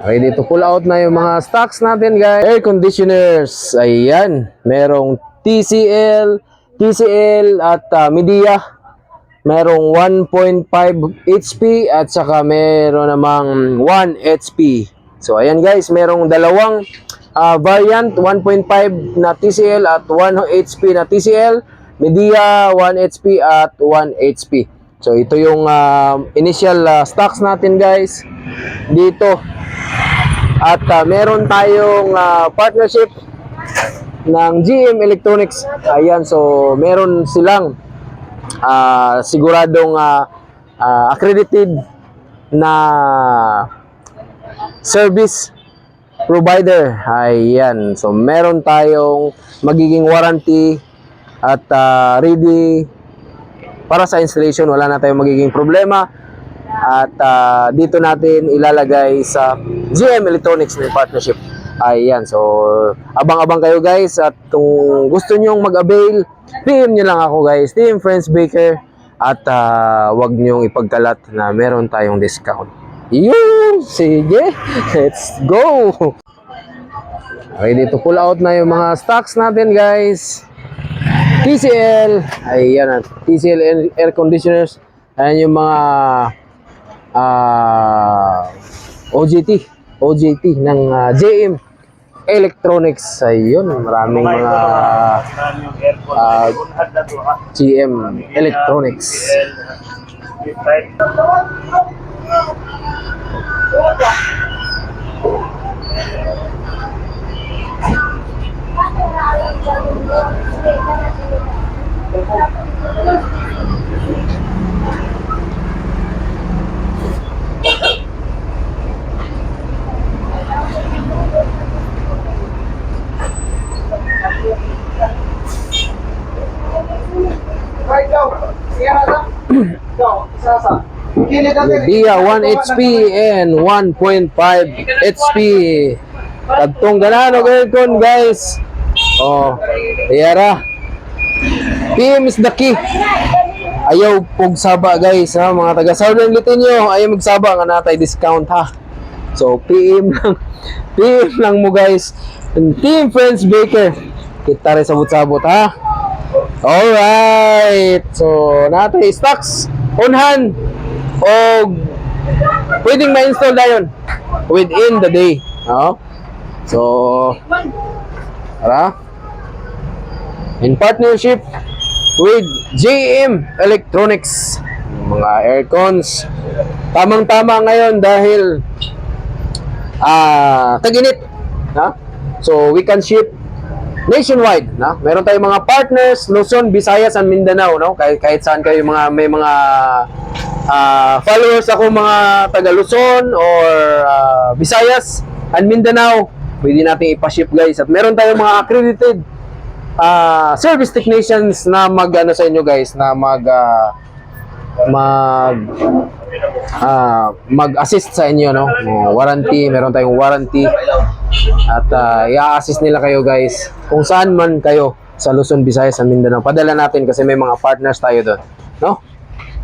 Ready to pull out na yung mga stocks natin, guys. Air conditioners. Ayan. Merong TCL at Midea. Merong 1.5 HP at saka meron namang 1 HP. So, ayan guys. Merong dalawang variant. 1.5 na TCL at 1 HP na TCL. Midea, 1 HP at 1 HP. So, ito yung initial stocks natin, guys. Dito. At meron tayong partnership ng GM Electronics. Ayan, so meron silang siguradong accredited na service provider. Ayan, so meron tayong magiging warranty at ready para sa installation. Wala na tayong magiging problema. At dito natin ilalagay sa GM Electronics na partnership. Ayan, so abang-abang kayo guys. At kung gusto nyong mag-avail, PM nyo lang ako guys, Team Friends Baker. At wag nyong ipagkalat na meron tayong discount. Yun, sige, let's go. Ready to pull out na yung mga stocks natin guys. TCL, ayan, TCL air conditioners. Ayan yung mga OJT ng JM Electronics. Ayun, maraming mga GM Electronics. Midea 1 HP and 1.5 HP. Kadtong ganano aircon guys. Oh, yara. PM is the key. Ayaw pog saba guys ha, mga taga Southern Litinyo, ayaw magsaba nga natay discount ha. So PM lang. PM lang mo guys. Team Friends Baker. Kita rin sabot-sabot ha. Alright. So natay stocks on hand. O pwedeng ma-install na yun within the day. So tara, in partnership with JM Electronics, mga aircons, tamang-tama ngayon dahil tag-init, so we can ship nationwide, meron tayong mga partners Luzon, Visayas, and Mindanao, kahit saan kayo, may mga followers ako mga taga Luzon or Visayas and Mindanao, pwede natin ipaship guys. At meron tayong mga accredited service technicians na mag-ano sa inyo guys, na mag-assist sa inyo, warranty, meron tayong warranty. At i-assist nila kayo guys kung saan man kayo sa Luzon, Visayas, and Mindanao. Padala natin kasi may mga partners tayo doon,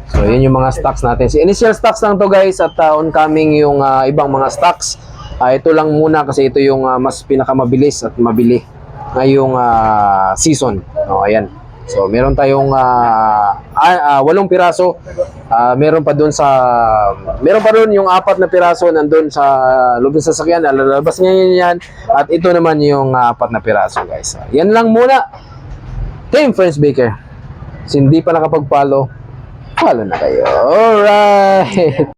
So yun yung mga stocks natin. Initial stocks lang to guys, at oncoming yung ibang mga stocks. Ito lang muna kasi ito yung mas pinakamabilis at mabili ngayong season. Ayan. So meron tayong 8 piraso. Meron pa doon yung 4 na piraso nandun sa loob ng sasakyan. Lalabas ngayon yan. At ito naman yung 4 na piraso guys. Yan lang muna. Team Friends Baker. Hindi pa nakapag-follow, follow na kayo. Alright.